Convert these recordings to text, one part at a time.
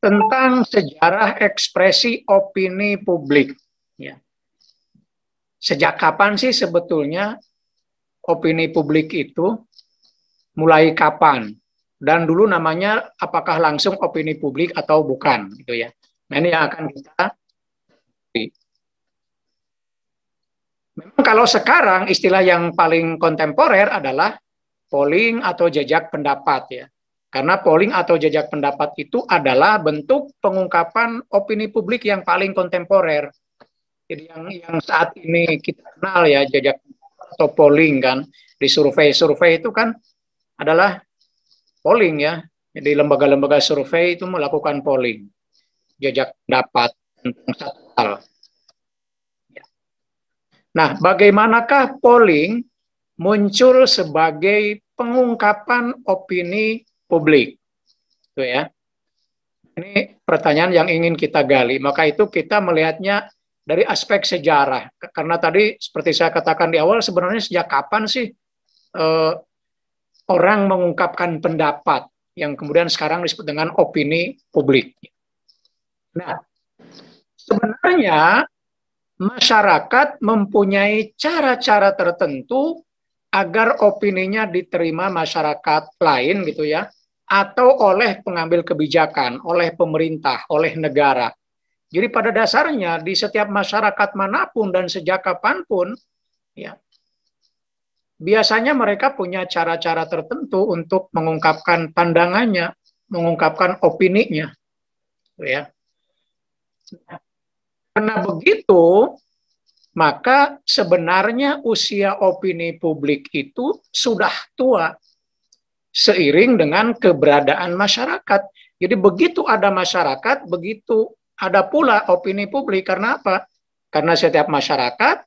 tentang sejarah ekspresi opini publik. Ya. Sejak kapan sih sebetulnya opini publik itu, mulai kapan? Dan dulu namanya apakah langsung opini publik atau bukan, gitu ya. Nah, ini yang akan kita. Memang kalau sekarang istilah yang paling kontemporer adalah polling atau jajak pendapat ya. Karena polling atau jajak pendapat itu adalah bentuk pengungkapan opini publik yang paling kontemporer. Jadi yang saat ini kita kenal ya jajak atau polling kan, di survei itu kan adalah polling ya. Jadi lembaga-lembaga survei itu melakukan polling, jajak pendapat tentang satu hal. Nah, bagaimanakah polling muncul sebagai pengungkapan opini publik? Itu ya. Ini pertanyaan yang ingin kita gali. Maka itu kita melihatnya dari aspek sejarah. Karena tadi seperti saya katakan di awal, sebenarnya sejak kapan sih orang mengungkapkan pendapat yang kemudian sekarang disebut dengan opini publik. Nah, sebenarnya masyarakat mempunyai cara-cara tertentu agar opininya diterima masyarakat lain gitu ya, atau oleh pengambil kebijakan, oleh pemerintah, oleh negara. Jadi pada dasarnya di setiap masyarakat manapun dan sejak kapanpun, ya, biasanya mereka punya cara-cara tertentu untuk mengungkapkan pandangannya, mengungkapkan opininya, ya. Karena begitu, maka sebenarnya usia opini publik itu sudah tua seiring dengan keberadaan masyarakat. Jadi begitu ada masyarakat, begitu ada pula opini publik. Karena apa? Karena setiap masyarakat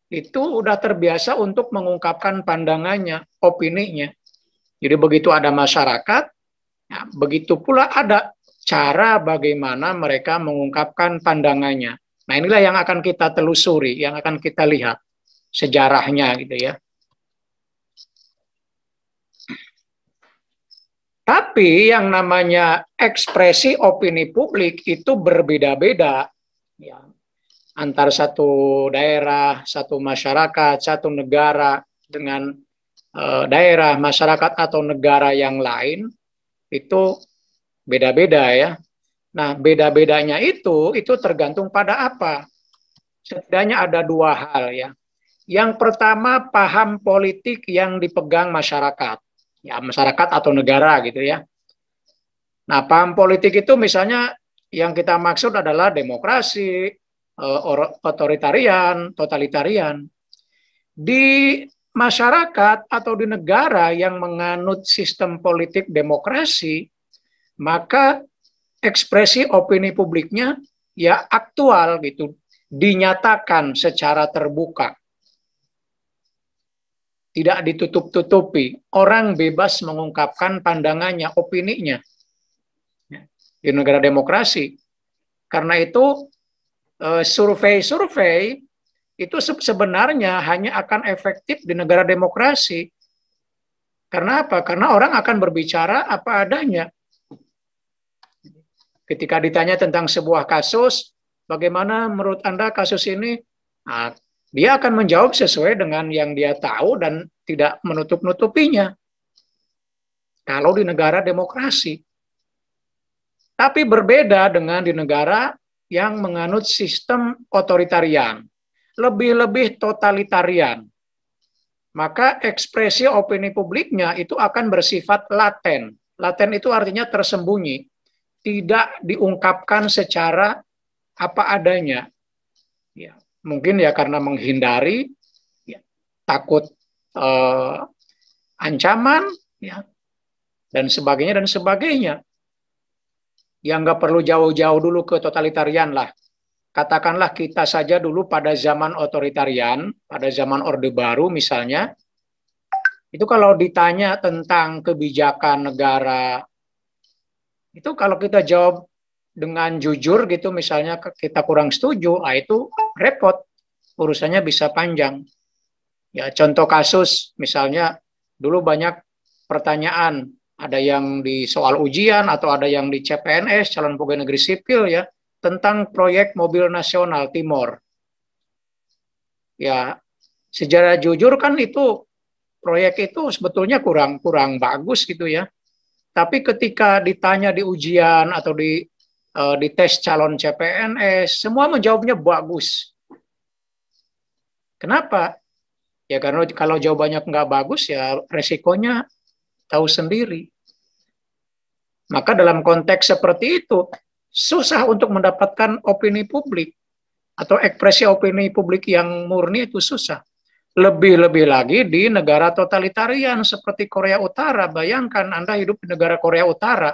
itu udah terbiasa untuk mengungkapkan pandangannya, opininya. Jadi begitu ada masyarakat, ya, begitu pula ada cara bagaimana mereka mengungkapkan pandangannya. Nah, inilah yang akan kita telusuri, yang akan kita lihat sejarahnya gitu ya. Tapi yang namanya ekspresi opini publik itu berbeda-beda ya, antar satu daerah, satu masyarakat, satu negara dengan daerah, masyarakat atau negara yang lain itu beda-beda ya. Nah, beda-bedanya itu tergantung pada apa? Setidaknya ada dua hal ya. Yang pertama, paham politik yang dipegang masyarakat. Ya, masyarakat atau negara gitu ya. Nah, paham politik itu misalnya yang kita maksud adalah demokrasi, otoritarian, totalitarian. Di masyarakat atau di negara yang menganut sistem politik demokrasi, maka ekspresi opini publiknya ya aktual gitu, dinyatakan secara terbuka. Tidak ditutup-tutupi. Orang bebas mengungkapkan pandangannya, opininya. Di negara demokrasi. Karena itu survei-survei itu sebenarnya hanya akan efektif di negara demokrasi. Karena apa? Karena orang akan berbicara apa adanya. Ketika ditanya tentang sebuah kasus, bagaimana menurut Anda kasus ini? Nah, dia akan menjawab sesuai dengan yang dia tahu dan tidak menutup-nutupinya. Kalau di negara demokrasi. Tapi berbeda dengan di negara yang menganut sistem otoritarian. Lebih-lebih totalitarian. Maka ekspresi opini publiknya itu akan bersifat laten. Laten itu artinya tersembunyi. Tidak diungkapkan secara apa adanya. Ya. Mungkin ya karena menghindari ya, takut ancaman ya, dan sebagainya. Yang nggak perlu jauh-jauh dulu ke totalitarian lah. Katakanlah kita saja dulu pada zaman otoritarian, pada zaman Orde Baru misalnya, itu kalau ditanya tentang kebijakan negara, itu kalau kita jawab dengan jujur gitu, misalnya kita kurang setuju, itu repot, urusannya bisa panjang. Ya, contoh kasus, misalnya dulu banyak pertanyaan, ada yang di soal ujian atau ada yang di CPNS, calon pegawai negeri sipil ya, tentang proyek mobil nasional Timor. Ya, secara jujur kan itu proyek itu sebetulnya kurang bagus gitu ya. Tapi ketika ditanya di ujian atau di tes calon CPNS, semua menjawabnya bagus. Kenapa? Ya karena kalau jawabannya nggak bagus ya resikonya tahu sendiri. Maka dalam konteks seperti itu, susah untuk mendapatkan opini publik atau ekspresi opini publik yang murni itu susah. Lebih-lebih lagi di negara totalitarian seperti Korea Utara. Bayangkan Anda hidup di negara Korea Utara,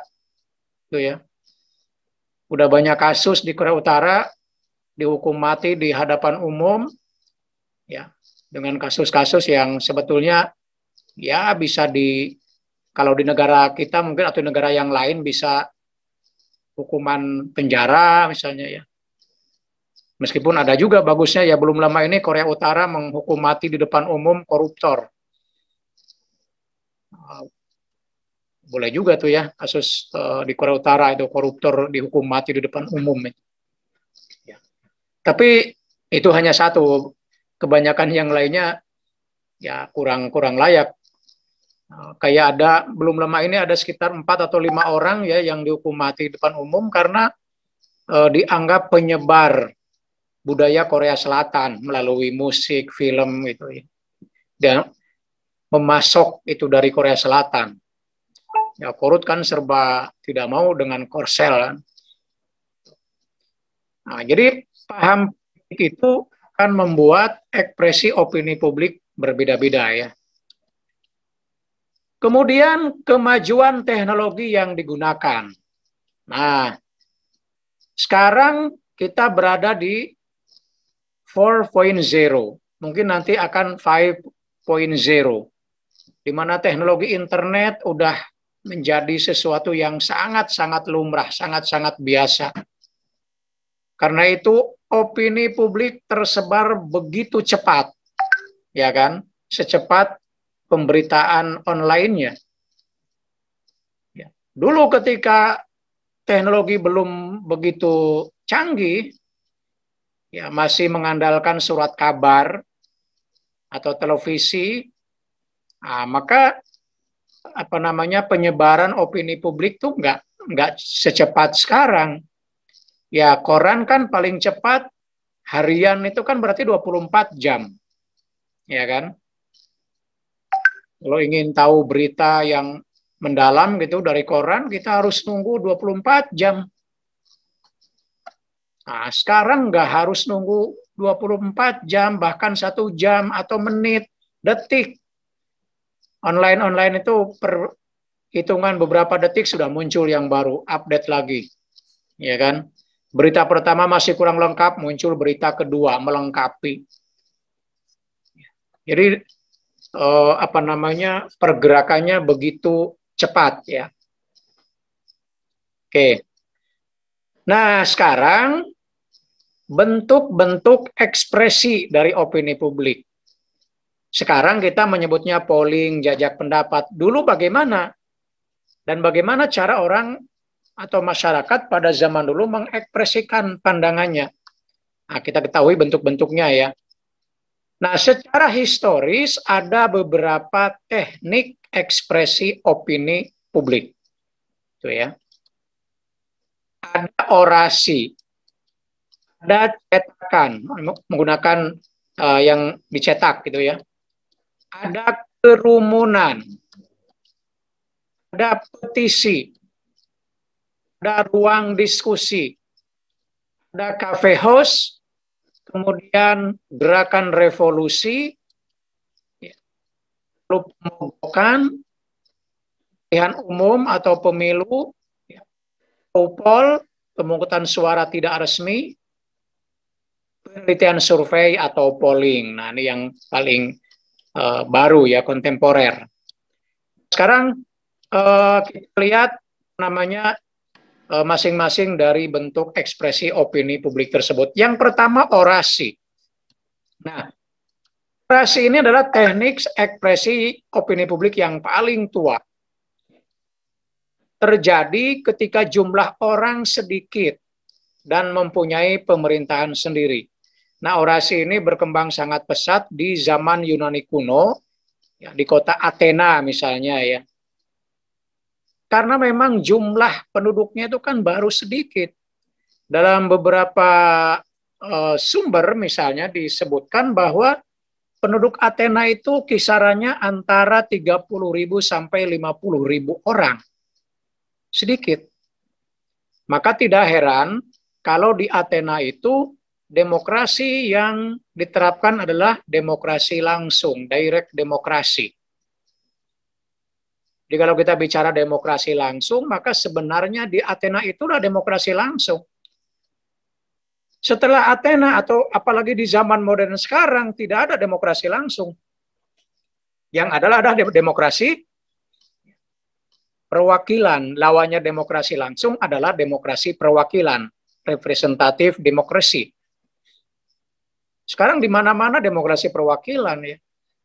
gitu ya. Udah banyak kasus di Korea Utara dihukum mati di hadapan umum, ya, dengan kasus-kasus yang sebetulnya ya bisa kalau di negara kita mungkin atau negara yang lain bisa hukuman penjara misalnya ya. Meskipun ada juga bagusnya ya, belum lama ini Korea Utara menghukum mati di depan umum koruptor. Boleh juga tuh ya kasus di Korea Utara itu koruptor dihukum mati di depan umum. Ya. Tapi itu hanya satu, kebanyakan yang lainnya ya kurang layak. Kayak ada belum lama ini ada sekitar 4 atau 5 orang ya yang dihukum mati di depan umum karena dianggap penyebar budaya Korea Selatan melalui musik, film gitu ya. Dan memasok itu dari Korea Selatan. Ya Korut kan serba tidak mau dengan Korsel. Nah, jadi paham itu akan membuat ekspresi opini publik berbeda-beda ya. Kemudian kemajuan teknologi yang digunakan. Nah, sekarang kita berada di 4.0, mungkin nanti akan 5.0, di mana teknologi internet udah menjadi sesuatu yang sangat-sangat lumrah, sangat-sangat biasa. Karena itu opini publik tersebar begitu cepat, ya kan? Secepat pemberitaan online-nya. Ya. Dulu ketika teknologi belum begitu canggih, ya masih mengandalkan surat kabar atau televisi, maka penyebaran opini publik tuh nggak secepat sekarang. Ya koran kan paling cepat harian itu kan berarti 24 jam, ya kan? Kalau ingin tahu berita yang mendalam gitu dari koran, kita harus nunggu 24 jam. Nah, sekarang nggak harus nunggu 24 jam, bahkan 1 jam atau menit, detik. Online itu per hitungan beberapa detik sudah muncul yang baru, update lagi. Ya kan? Berita pertama masih kurang lengkap, muncul berita kedua melengkapi. Jadi pergerakannya begitu cepat ya. Oke. Nah, sekarang bentuk-bentuk ekspresi dari opini publik. Sekarang kita menyebutnya polling, jajak pendapat. Dulu bagaimana? Dan bagaimana cara orang atau masyarakat pada zaman dulu mengekspresikan pandangannya? Nah, kita ketahui bentuk-bentuknya ya. Nah, secara historis ada beberapa teknik ekspresi opini publik. Itu ya. Ada orasi, ada cetakan, menggunakan yang dicetak gitu ya. Ada kerumunan, ada petisi, ada ruang diskusi, ada cafe house, kemudian gerakan revolusi, lalu pemogokan, pemilihan umum atau pemilu, poll, pemungutan suara tidak resmi, penelitian survei atau polling. Nah, ini yang paling baru ya, kontemporer. Sekarang kita lihat namanya masing-masing dari bentuk ekspresi opini publik tersebut. Yang pertama orasi. Nah, orasi ini adalah teknik ekspresi opini publik yang paling tua. terjadi ketika jumlah orang sedikit dan mempunyai pemerintahan sendiri. Nah, orasi ini berkembang sangat pesat di zaman Yunani kuno, ya, di kota Athena misalnya ya. Karena memang jumlah penduduknya itu kan baru sedikit. Dalam beberapa sumber misalnya disebutkan bahwa penduduk Athena itu kisarannya antara 30.000 sampai 50.000 orang. Sedikit. Maka tidak heran kalau di Athena itu demokrasi yang diterapkan adalah demokrasi langsung, direct demokrasi. Jadi kalau kita bicara demokrasi langsung, maka sebenarnya di Athena itulah demokrasi langsung. Setelah Athena atau apalagi di zaman modern sekarang tidak ada demokrasi langsung. Yang adalah demokrasi perwakilan. Lawannya demokrasi langsung adalah demokrasi perwakilan, representatif demokrasi. Sekarang di mana-mana demokrasi perwakilan ya.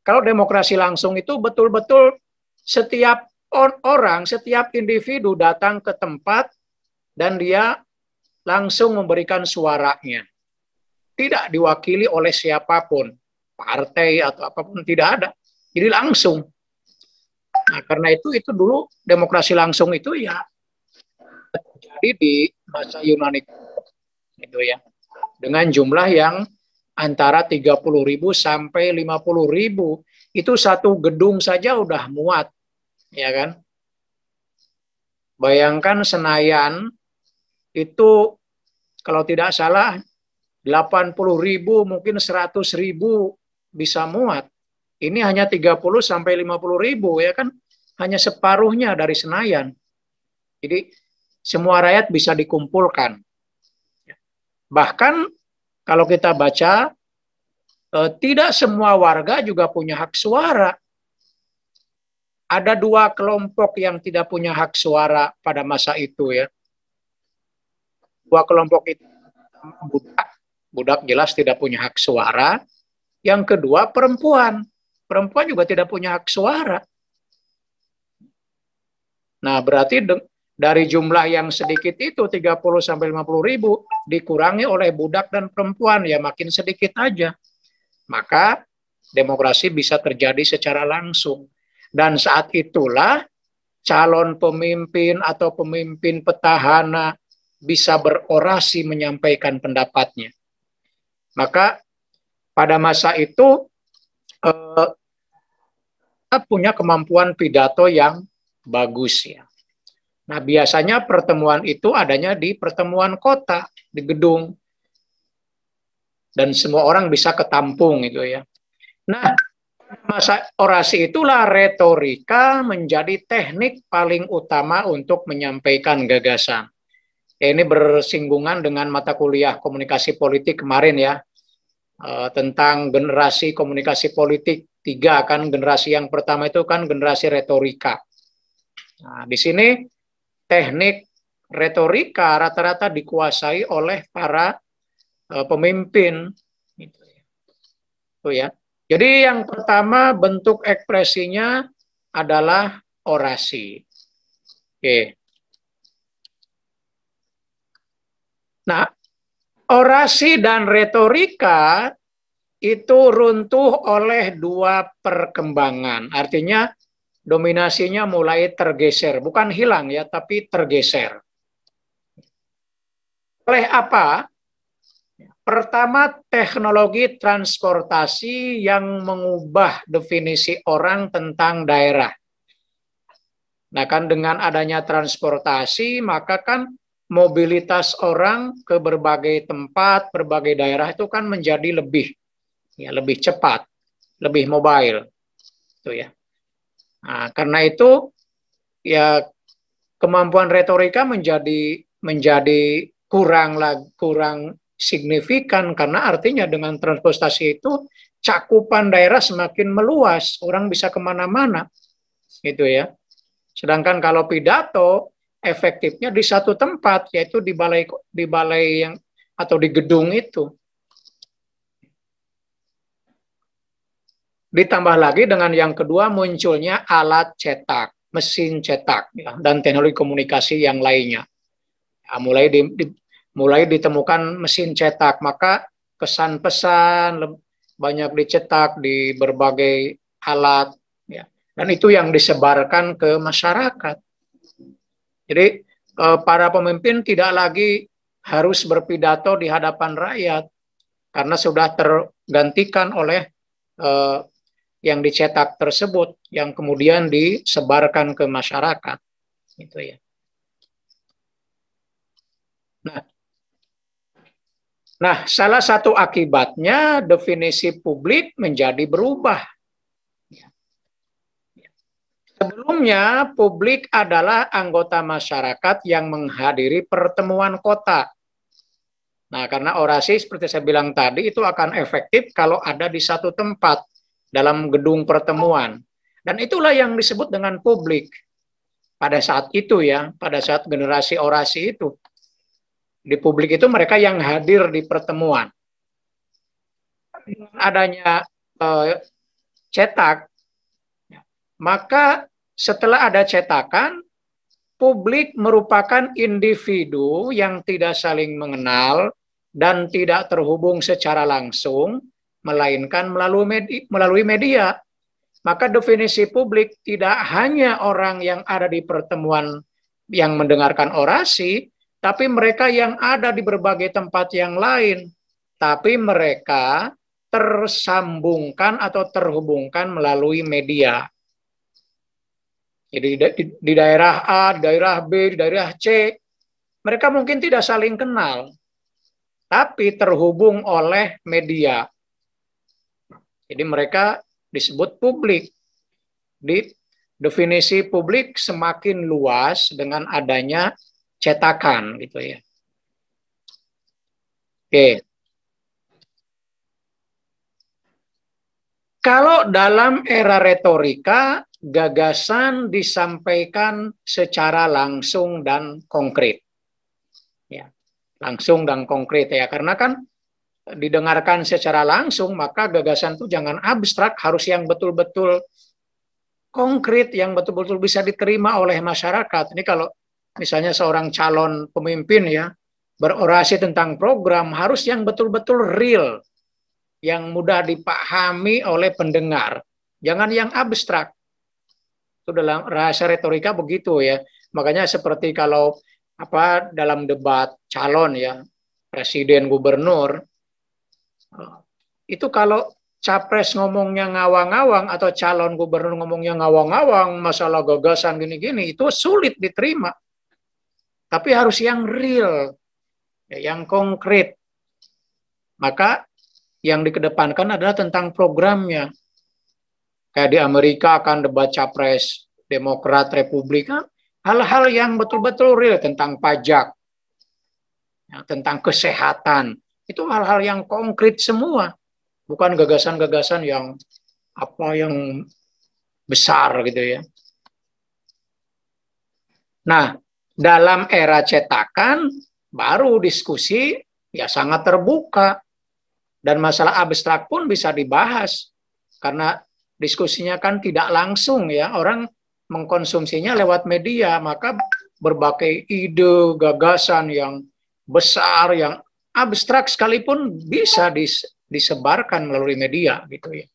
Kalau demokrasi langsung itu betul-betul setiap orang, setiap individu datang ke tempat dan dia langsung memberikan suaranya. Tidak diwakili oleh siapapun, partai atau apapun, tidak ada. Jadi langsung. Nah, karena itu dulu demokrasi langsung itu ya terjadi di masa Yunani itu ya. Dengan jumlah yang antara 30.000 sampai 50.000. Itu satu gedung saja udah muat. Ya kan? Bayangkan Senayan itu kalau tidak salah 80.000 mungkin 100.000 bisa muat. Ini hanya 30 sampai 50.000 ya kan, hanya separuhnya dari Senayan. Jadi semua rakyat bisa dikumpulkan. Bahkan kalau kita baca tidak semua warga juga punya hak suara. Ada dua kelompok yang tidak punya hak suara pada masa itu ya. Dua kelompok itu, budak jelas tidak punya hak suara. Yang kedua perempuan juga tidak punya hak suara. Nah berarti dari jumlah yang sedikit itu 30 sampai 50.000 dikurangi oleh budak dan perempuan ya makin sedikit aja. Maka demokrasi bisa terjadi secara langsung. Dan saat itulah calon pemimpin atau pemimpin petahana bisa berorasi menyampaikan pendapatnya. Maka pada masa itu punya kemampuan pidato yang bagus ya. Nah biasanya pertemuan itu adanya di pertemuan kota, di gedung. Dan semua orang bisa ketampung itu ya. Nah masa orasi itulah retorika menjadi teknik paling utama untuk menyampaikan gagasan. Ya, ini bersinggungan dengan mata kuliah komunikasi politik kemarin ya, tentang generasi komunikasi politik 3 kan, generasi yang pertama itu kan generasi retorika. Nah, di sini teknik retorika rata-rata dikuasai oleh para pemimpin. Itu ya. Jadi yang pertama bentuk ekspresinya adalah orasi. Oke. Nah, orasi dan retorika itu runtuh oleh dua perkembangan. Artinya dominasinya mulai tergeser. Bukan hilang ya, tapi tergeser. Oleh apa? Pertama, teknologi transportasi yang mengubah definisi orang tentang daerah. Nah kan dengan adanya transportasi, maka kan mobilitas orang ke berbagai tempat, berbagai daerah itu kan menjadi lebih cepat, lebih mobile. Itu ya. Nah, karena itu ya kemampuan retorika menjadi kurang signifikan karena artinya dengan transportasi itu cakupan daerah semakin meluas, orang bisa kemana-mana, gitu ya. Sedangkan kalau pidato efektifnya di satu tempat, yaitu di balai yang atau di gedung itu. Ditambah lagi dengan yang kedua munculnya alat cetak. mesin cetak ya, dan teknologi komunikasi yang lainnya. Ya, mulai ditemukan mesin cetak, maka kesan pesan banyak dicetak di berbagai alat ya. Dan itu yang disebarkan ke masyarakat. Jadi para pemimpin tidak lagi harus berpidato di hadapan rakyat karena sudah tergantikan oleh yang dicetak tersebut yang kemudian disebarkan ke masyarakat. Gitu ya. Nah, salah satu akibatnya definisi publik menjadi berubah. Sebelumnya, publik adalah anggota masyarakat yang menghadiri pertemuan kota. Nah, karena orasi seperti saya bilang tadi itu akan efektif kalau ada di satu tempat dalam gedung pertemuan. Dan itulah yang disebut dengan publik. Pada saat itu ya, pada saat generasi orasi itu. Di publik itu mereka yang hadir di pertemuan. Adanya cetak, maka setelah ada cetakan, publik merupakan individu yang tidak saling mengenal dan tidak terhubung secara langsung, melainkan melalui media. Maka definisi publik tidak hanya orang yang ada di pertemuan yang mendengarkan orasi, tapi mereka yang ada di berbagai tempat yang lain. Tapi mereka tersambungkan atau terhubungkan melalui media. Jadi di daerah A, di daerah B, di daerah C, mereka mungkin tidak saling kenal, tapi terhubung oleh media. Jadi mereka disebut publik. Di definisi publik semakin luas dengan adanya cetakan gitu ya. Oke. Kalau dalam era retorika, gagasan disampaikan secara langsung dan konkret. Ya, langsung dan konkret ya, karena kan didengarkan secara langsung, maka gagasan itu jangan abstrak, harus yang betul-betul konkret, yang betul-betul bisa diterima oleh masyarakat. Ini kalau misalnya seorang calon pemimpin ya, berorasi tentang program, harus yang betul-betul real, yang mudah dipahami oleh pendengar. Jangan yang abstrak. Itu dalam rahasia retorika begitu ya. Makanya seperti kalau dalam debat calon ya, presiden, gubernur, itu kalau capres ngomongnya ngawang-ngawang atau calon gubernur ngomongnya ngawang-ngawang masalah gagasan gini-gini, itu sulit diterima. Tapi harus yang real, yang konkret. Maka yang dikedepankan adalah tentang programnya. Kayak di Amerika akan debat capres Demokrat, Republik, hal-hal yang betul-betul real tentang pajak, tentang kesehatan. Itu hal-hal yang konkret semua, bukan gagasan-gagasan yang yang besar gitu ya. Nah, dalam era cetakan baru diskusi ya sangat terbuka dan masalah abstrak pun bisa dibahas karena diskusinya kan tidak langsung ya, orang mengkonsumsinya lewat media, maka berbagai ide, gagasan yang besar, yang abstrak sekalipun bisa disebarkan melalui media gitu ya.